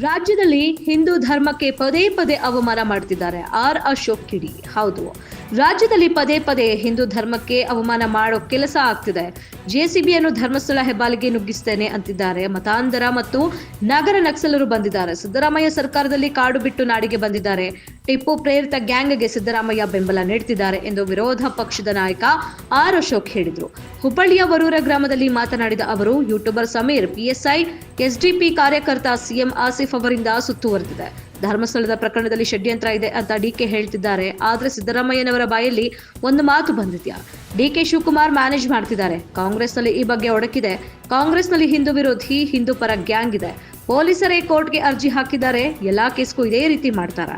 ರಾಜ್ಯದಲ್ಲಿ ಹಿಂದೂ ಧರ್ಮಕ್ಕೆ ಪದೇ ಪದೇ ಅವಮಾನ ಮಾಡ್ತಿದ್ದಾರೆ ಅಶೋಕ್ ಕಿಡಿ. ಹೌದು, ರಾಜ್ಯದಲ್ಲಿ ಪದೇ ಪದೇ ಹಿಂದೂ ಧರ್ಮಕ್ಕೆ ಅವಮಾನ ಮಾಡೋ ಕೆಲಸ ಆಗ್ತಿದೆ. ಜೆಸಿಬಿಯನ್ನು ಧರ್ಮಸ್ಥಳ ಹೆಬ್ಬಾಲಿಗೆ ನುಗ್ಗಿಸ್ತೇನೆ ಅಂತಿದ್ದಾರೆ. ಮತಾಂಧರ ಮತ್ತು ನಗರ ನಕ್ಸಲರು ಬಂದಿದ್ದಾರೆ. ಸಿದ್ದರಾಮಯ್ಯ ಸರ್ಕಾರದಲ್ಲಿ ಕಾಡು ಬಿಟ್ಟು ನಾಡಿಗೆ ಬಂದಿದ್ದಾರೆ. ಟಿಪ್ಪು ಪ್ರೇರಿತ ಗ್ಯಾಂಗ್ಗೆ ಸಿದ್ದರಾಮಯ್ಯ ಬೆಂಬಲ ನೀಡುತ್ತಿದ್ದಾರೆ ಎಂದು ವಿರೋಧ ಪಕ್ಷದ ನಾಯಕ ಅಶೋಕ್ ಹೇಳಿದರು. ಹುಬ್ಬಳ್ಳಿಯ ವರೂರ ಗ್ರಾಮದಲ್ಲಿ ಮಾತನಾಡಿದ ಅವರು, ಯೂಟ್ಯೂಬರ್ ಸಮೀರ್ ಪಿಎಸ್ಐ ಎಸ್ಡಿಪಿ ಕಾರ್ಯಕರ್ತ ಸಿಎಂ ಆಸಿಫ್ ಅವರಿಂದ ಸುತ್ತುವರೆದಿದೆ. ಧರ್ಮಸ್ಥಳದ ಪ್ರಕರಣದಲ್ಲಿ ಷಡ್ಯಂತ್ರ ಇದೆ ಅಂತ ಡಿಕೆ ಹೇಳ್ತಿದ್ದಾರೆ. ಆದ್ರೆ ಸಿದ್ದರಾಮಯ್ಯನವರ ಬಾಯಲ್ಲಿ ಒಂದು ಮಾತು ಬಂದಿದ್ಯಾ? ಡಿಕೆ ಶಿವಕುಮಾರ್ ಮ್ಯಾನೇಜ್ ಮಾಡ್ತಿದ್ದಾರೆ. ಕಾಂಗ್ರೆಸ್ನಲ್ಲಿ ಈ ಬಗ್ಗೆ ಒಡಕಿದೆ. ಕಾಂಗ್ರೆಸ್ನಲ್ಲಿ ಹಿಂದೂ ವಿರೋಧಿ, ಹಿಂದೂ ಪರ ಗ್ಯಾಂಗ್ ಇದೆ. ಪೊಲೀಸರೇ ಕೋರ್ಟ್ಗೆ ಅರ್ಜಿ ಹಾಕಿದ್ದಾರೆ. ಎಲ್ಲಾ ಕೇಸ್ಗೂ ಇದೇ ರೀತಿ ಮಾಡ್ತಾರ?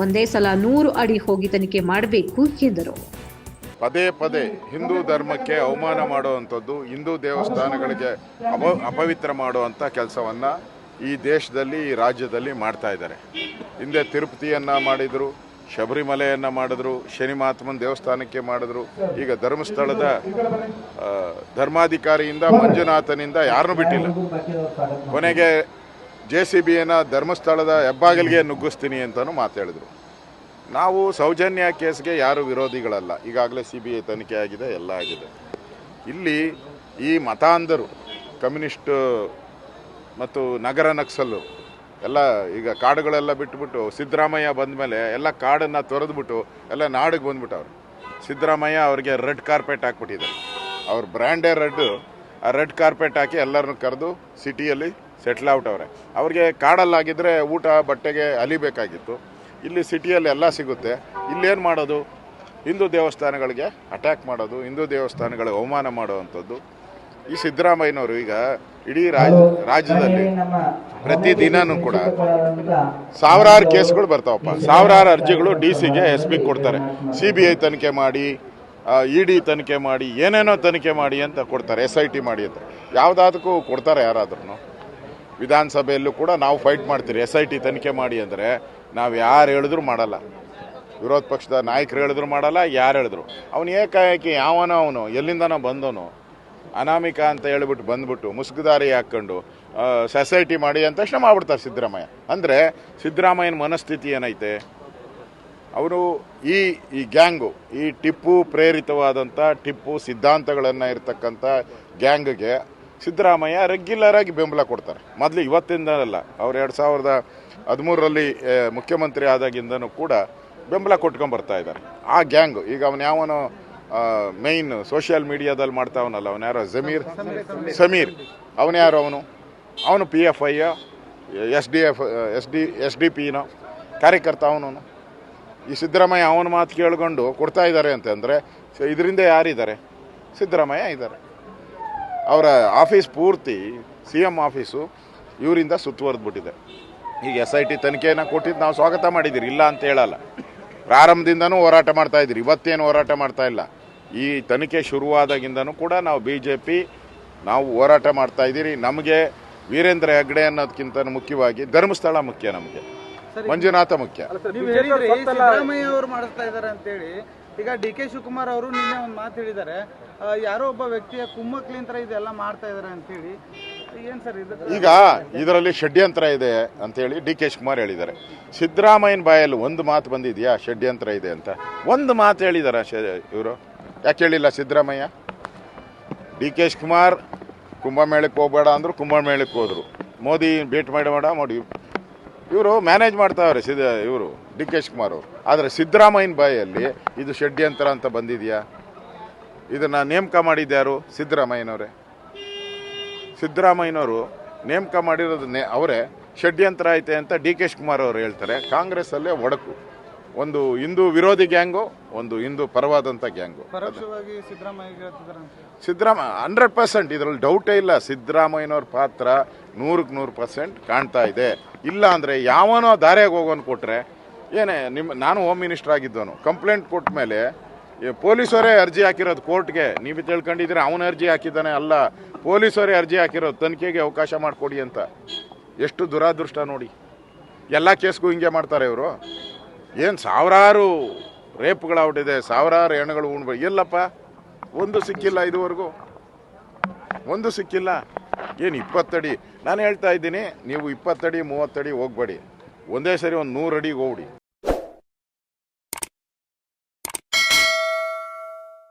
ಒಂದೇ ಸಲ 100 ಅಡಿ ಹೋಗಿ ತನಿಖೆ ಮಾಡಬೇಕು ಎಂದರು. ಪದೇ ಪದೇ ಹಿಂದೂ ಧರ್ಮಕ್ಕೆ ಅವಮಾನ ಮಾಡುವಂಥದ್ದು, ಹಿಂದೂ ದೇವಸ್ಥಾನಗಳಿಗೆ ಅಪವಿತ್ರ ಮಾಡುವಂಥ ಕೆಲಸವನ್ನು ಈ ದೇಶದಲ್ಲಿ, ಈ ರಾಜ್ಯದಲ್ಲಿ ಮಾಡ್ತಾ ಇದ್ದಾರೆ. ಹಿಂದೆ ತಿರುಪತಿಯನ್ನು ಮಾಡಿದರು, ಶಬರಿಮಲೆಯನ್ನು ಮಾಡಿದ್ರು, ಶನಿ ಮಹಾತ್ಮನ ದೇವಸ್ಥಾನಕ್ಕೆ ಮಾಡಿದ್ರು. ಈಗ ಧರ್ಮಸ್ಥಳದ ಧರ್ಮಾಧಿಕಾರಿಯಿಂದ ಮಂಜುನಾಥನಿಂದ ಯಾರನ್ನೂ ಬಿಟ್ಟಿಲ್ಲ. ಕೊನೆಗೆ ಜೆಸಿಬಿಯನ್ನು ಧರ್ಮಸ್ಥಳದ ಹೆಬ್ಬಾಗಿಲಿಗೆ ನುಗ್ಗಿಸ್ತೀನಿ ಅಂತಲೂ ಮಾತಾಡಿದರು. ನಾವು ಸೌಜನ್ಯ ಕೇಸ್ಗೆ ಯಾರು ವಿರೋಧಿಗಳಲ್ಲ. ಈಗಾಗಲೇ CBI ತನಿಖೆ ಆಗಿದೆ, ಎಲ್ಲ ಆಗಿದೆ. ಇಲ್ಲಿ ಈ ಮತಾಂಧರು, ಕಮ್ಯುನಿಸ್ಟ್ ಮತ್ತು ನಗರ ನಕ್ಸಲ್ಲು ಎಲ್ಲ ಈಗ ಕಾಡುಗಳೆಲ್ಲ ಬಿಟ್ಟುಬಿಟ್ಟು ಸಿದ್ದರಾಮಯ್ಯ ಬಂದ ಮೇಲೆ ಎಲ್ಲ ಕಾಡನ್ನು ತೊರೆದ್ಬಿಟ್ಟು ಎಲ್ಲ ನಾಡಿಗೆ ಬಂದ್ಬಿಟ್ಟವ್ರು. ಸಿದ್ದರಾಮಯ್ಯ ಅವ್ರಿಗೆ ರೆಡ್ ಕಾರ್ಪೆಟ್ ಹಾಕ್ಬಿಟ್ಟಿದ್ದಾರೆ. ಅವ್ರ ಬ್ರ್ಯಾಂಡೇ ರೆಡ್ಡು. ಆ ರೆಡ್ ಕಾರ್ಪೆಟ್ ಹಾಕಿ ಎಲ್ಲರನ್ನು ಕರೆದು ಸಿಟಿಯಲ್ಲಿ ಸೆಟ್ಲ್ ಔಟವ್ರೆ. ಅವ್ರಿಗೆ ಕಾಡಲ್ಲಾಗಿದ್ದರೆ ಊಟ ಬಟ್ಟೆಗೆ ಅಲಿಬೇಕಾಗಿತ್ತು. ಇಲ್ಲಿ ಸಿಟಿಯಲ್ಲಿ ಎಲ್ಲ ಸಿಗುತ್ತೆ. ಇಲ್ಲೇನು ಮಾಡೋದು? ಹಿಂದೂ ದೇವಸ್ಥಾನಗಳಿಗೆ ಅಟ್ಯಾಕ್ ಮಾಡೋದು, ಹಿಂದೂ ದೇವಸ್ಥಾನಗಳಿಗೆ ಅವಮಾನ ಮಾಡುವಂಥದ್ದು. ಈ ಸಿದ್ದರಾಮಯ್ಯನವರು ಈಗ ಇಡೀ ರಾಜ್ಯದಲ್ಲಿ ಪ್ರತಿದಿನನೂ ಕೂಡ ಸಾವಿರಾರು ಕೇಸ್ಗಳು ಬರ್ತಾವಪ್ಪ. ಸಾವಿರಾರು ಅರ್ಜಿಗಳು DC-ಗೆ SP ಕೊಡ್ತಾರೆ. CBI ತನಿಖೆ ಮಾಡಿ, ED ತನಿಖೆ ಮಾಡಿ, ಏನೇನೋ ತನಿಖೆ ಮಾಡಿ ಅಂತ ಕೊಡ್ತಾರೆ. SIT ಮಾಡಿ ಅಂತ. ಯಾವುದಾದಕ್ಕೂ ಕೊಡ್ತಾರೆ ಯಾರಾದ್ರೂ? ವಿಧಾನಸಭೆಯಲ್ಲೂ ಕೂಡ ನಾವು ಫೈಟ್ ಮಾಡ್ತೀರಿ. SIT ತನಿಖೆ ಮಾಡಿ ಅಂದರೆ ನಾವು ಯಾರು ಹೇಳಿದ್ರು ಮಾಡಲ್ಲ. ವಿರೋಧ ಪಕ್ಷದ ನಾಯಕರು ಹೇಳಿದ್ರು ಮಾಡಲ್ಲ, ಯಾರು ಹೇಳಿದ್ರು. ಅವನು ಏಕಾಏಕಿ ಯಾವನೋ ಅವನು ಎಲ್ಲಿಂದನೋ ಬಂದವನು ಅನಾಮಿಕ ಅಂತ ಹೇಳ್ಬಿಟ್ಟು ಬಂದ್ಬಿಟ್ಟು ಮುಸುಕುದಾರಿ ಹಾಕ್ಕೊಂಡು ಸೊಸೈಟಿ ಮಾಡಿ ಅಂತ ತಕ್ಷಣ ಮಾಡ್ಬಿಡ್ತಾರೆ ಸಿದ್ದರಾಮಯ್ಯ. ಅಂದರೆ ಸಿದ್ದರಾಮಯ್ಯನ ಮನಸ್ಥಿತಿ ಏನೈತೆ? ಅವರು ಈ ಗ್ಯಾಂಗು, ಈ ಟಿಪ್ಪು ಪ್ರೇರಿತವಾದಂಥ, ಟಿಪ್ಪು ಸಿದ್ಧಾಂತಗಳನ್ನು ಇರ್ತಕ್ಕಂಥ ಗ್ಯಾಂಗ್ಗೆ ಸಿದ್ದರಾಮಯ್ಯ ರೆಗ್ಯುಲರಾಗಿ ಬೆಂಬಲ ಕೊಡ್ತಾರೆ. ಮೊದಲು ಇವತ್ತಿಂದಲ್ಲ, ಅವ್ರು 2013ರಲ್ಲಿ ಮುಖ್ಯಮಂತ್ರಿ ಆದಾಗಿಂದನೂ ಕೂಡ ಬೆಂಬಲ ಕೊಟ್ಕೊಂಡು ಬರ್ತಾ ಇದ್ದಾರೆ. ಆ ಗ್ಯಾಂಗು ಈಗ ಅವನು ಯಾವನೋ ಮೈನ್ ಸೋಷಿಯಲ್ ಮೀಡಿಯಾದಲ್ಲಿ ಮಾಡ್ತಾವನಲ್ಲ, ಅವನು ಯಾರೋ ಸಮೀರ್, ಅವನು ಯಾರು? ಅವನು PFI SDPನೋ ಕಾರ್ಯಕರ್ತ. ಅವನು ಈ ಸಿದ್ದರಾಮಯ್ಯ ಅವನ ಮಾತು ಕೇಳ್ಕೊಂಡು ಕೊಡ್ತಾ ಇದ್ದಾರೆ ಅಂತಂದರೆ ಇದರಿಂದ ಯಾರಿದ್ದಾರೆ? ಸಿದ್ದರಾಮಯ್ಯ ಇದ್ದಾರೆ. ಅವರ ಆಫೀಸ್ ಪೂರ್ತಿ CM ಆಫೀಸು ಇವರಿಂದ ಸುತ್ತುವರೆದ್ಬಿಟ್ಟಿದೆ. ಈಗ SIT ತನಿಖೆಯನ್ನು ಕೊಟ್ಟಿದ್ದು ನಾವು ಸ್ವಾಗತ ಮಾಡಿದ್ದೀರಿ, ಇಲ್ಲ ಅಂತ ಹೇಳಲ್ಲ. ಪ್ರಾರಂಭದಿಂದನೂ ಹೋರಾಟ ಮಾಡ್ತಾ ಇದ್ದೀರಿ, ಇವತ್ತೇನು ಹೋರಾಟ ಮಾಡ್ತಾ ಇಲ್ಲ. ಈ ತನಿಖೆ ಶುರುವಾದಾಗಿಂದನೂ ಕೂಡ ನಾವು BJP ನಾವು ಹೋರಾಟ ಮಾಡ್ತಾ ಇದ್ದೀರಿ. ನಮಗೆ ವೀರೇಂದ್ರ ಹೆಗ್ಗಡೆ ಅನ್ನೋದಕ್ಕಿಂತ ಮುಖ್ಯವಾಗಿ ಧರ್ಮಸ್ಥಳ ಮುಖ್ಯ, ನಮಗೆ ಮಂಜುನಾಥ ಮುಖ್ಯ. ಸಿದ್ದರಾಮಯ್ಯ ಅವರು ಮಾಡಿಸ್ತಾ ಇದ್ದಾರೆ ಅಂತೇಳಿ ಈಗ DK ಶಿವಕುಮಾರ್ ಅವರು ನಿನ್ನೆ ಒಂದು ಮಾತು ಹೇಳಿದ್ದಾರೆ, ಯಾರೋ ಒಬ್ಬ ವ್ಯಕ್ತಿಯ ಕುಮ್ಮಕ್ಲಿಂತರ ಇದೆಲ್ಲ ಮಾಡ್ತಾ ಇದ್ದಾರೆ ಅಂತೇಳಿ. ಏನು ಸರ್ ಇದು? ಈಗ ಇದರಲ್ಲಿ ಷಡ್ಯಂತ್ರ ಇದೆ ಅಂತೇಳಿ DK ಶಿವಕುಮಾರ್ ಹೇಳಿದ್ದಾರೆ. ಸಿದ್ದರಾಮಯ್ಯನ ಬಾಯಲ್ಲಿ ಒಂದು ಮಾತು ಬಂದಿದೆಯಾ ಷಡ್ಯಂತ್ರ ಇದೆ ಅಂತ? ಒಂದು ಮಾತು ಹೇಳಿದಾರ ಇವರು? ಯಾಕೆ ಹೇಳಿಲ್ಲ ಸಿದ್ದರಾಮಯ್ಯ? DK ಶಿವಕುಮಾರ್ ಕುಂಭಮೇಳಕ್ಕೆ ಹೋಗಬೇಡ ಅಂದರು, ಕುಂಭಮೇಳಕ್ಕೆ ಹೋದರು. ಮೋದಿ ಭೇಟಿ ಮಾಡಬೇಡ, ಮೋದಿ ಇವರು ಮ್ಯಾನೇಜ್ ಮಾಡ್ತಾವ್ರೆ ಇವರು DK ಶಿವಕುಮಾರ್ ಅವರು. ಆದರೆ ಸಿದ್ದರಾಮಯ್ಯನ ಬಾಯಲ್ಲಿ ಇದು ಷಡ್ಯಂತ್ರ ಅಂತ ಬಂದಿದೆಯಾ? ಇದನ್ನು ನೇಮಕ ಮಾಡಿದ್ಯಾರು? ಸಿದ್ದರಾಮಯ್ಯನವರೇ. ಸಿದ್ದರಾಮಯ್ಯನವರು ನೇಮಕ ಮಾಡಿರೋದು ಅವರೇ. ಷಡ್ಯಂತ್ರ ಐತೆ ಅಂತ DK ಶಿವಕುಮಾರ್ ಅವರು ಹೇಳ್ತಾರೆ. ಕಾಂಗ್ರೆಸ್ಸಲ್ಲೇ ಒಡಕು, ಒಂದು ಹಿಂದೂ ವಿರೋಧಿ ಗ್ಯಾಂಗು, ಒಂದು ಹಿಂದೂ ಪರವಾದಂಥ ಗ್ಯಾಂಗು. ಸಿದ್ದರಾಮಯ್ಯ 100% ಇದರಲ್ಲಿ ಡೌಟೇ ಇಲ್ಲ. ಸಿದ್ದರಾಮಯ್ಯನವ್ರ ಪಾತ್ರ 100% ಕಾಣ್ತಾ ಇದೆ. ಇಲ್ಲ ಅಂದರೆ ಯಾವನೋ ದಾರಿಯಾಗಿ ಹೋಗೋನು ಕೊಟ್ಟರೆ ಏನೇ ನಾನು ಹೋಮ್ ಮಿನಿಸ್ಟರ್ ಆಗಿದ್ದವನು. ಕಂಪ್ಲೇಂಟ್ ಕೊಟ್ಟ ಮೇಲೆ ಪೊಲೀಸರೇ ಅರ್ಜಿ ಹಾಕಿರೋದು ಕೋರ್ಟ್ಗೆ. ನೀವು ತಿಳ್ಕೊಂಡಿದ್ರೆ ಅವನ ಅರ್ಜಿ ಹಾಕಿದ್ದಾನೆ ಅಲ್ಲ, ಪೊಲೀಸರೇ ಅರ್ಜಿ ಹಾಕಿರೋದು ತನಿಖೆಗೆ ಅವಕಾಶ ಮಾಡಿಕೊಡಿ ಅಂತ. ಎಷ್ಟು ದುರಾದೃಷ್ಟ ನೋಡಿ. ಎಲ್ಲ ಕೇಸ್ಗೂ ಹಿಂಗೆ ಮಾಡ್ತಾರೆ ಇವರು. ಏನು ಸಾವಿರಾರು ರೇಪ್ಗಳಾಗ್ಬಿಟ್ಟಿದೆ, ಸಾವಿರಾರು ಹೆಣ್ಣುಗಳು ಉಣ್ಬೇಕು. ಎಲ್ಲಪ್ಪ ಒಂದು ಸಿಕ್ಕಿಲ್ಲ, ಇದುವರೆಗೂ ಒಂದು ಸಿಕ್ಕಿಲ್ಲ. ಏನು 20 ಅಡಿ? ನಾನು ಹೇಳ್ತಾ ಇದ್ದೀನಿ, ನೀವು 20 ಅಡಿ 30 ಅಡಿ ಹೋಗ್ಬೇಡಿ, ಒಂದೇ ಸರಿ ಒಂದು 100 ಅಡಿಗೆ ಹೋಗ್ಬಿಡಿ.